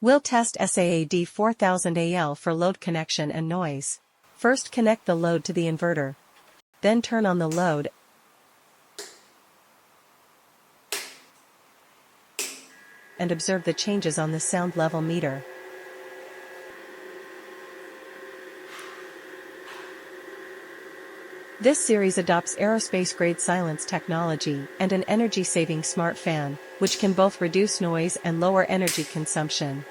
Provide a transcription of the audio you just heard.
We'll test SAA-D4000AL for load connection and noise. First connect the load to the inverter. Then turn on the load and observe the changes on the sound level meter. This series adopts aerospace-grade silence technology and an energy-saving smart fan, which can both reduce noise and lower energy consumption.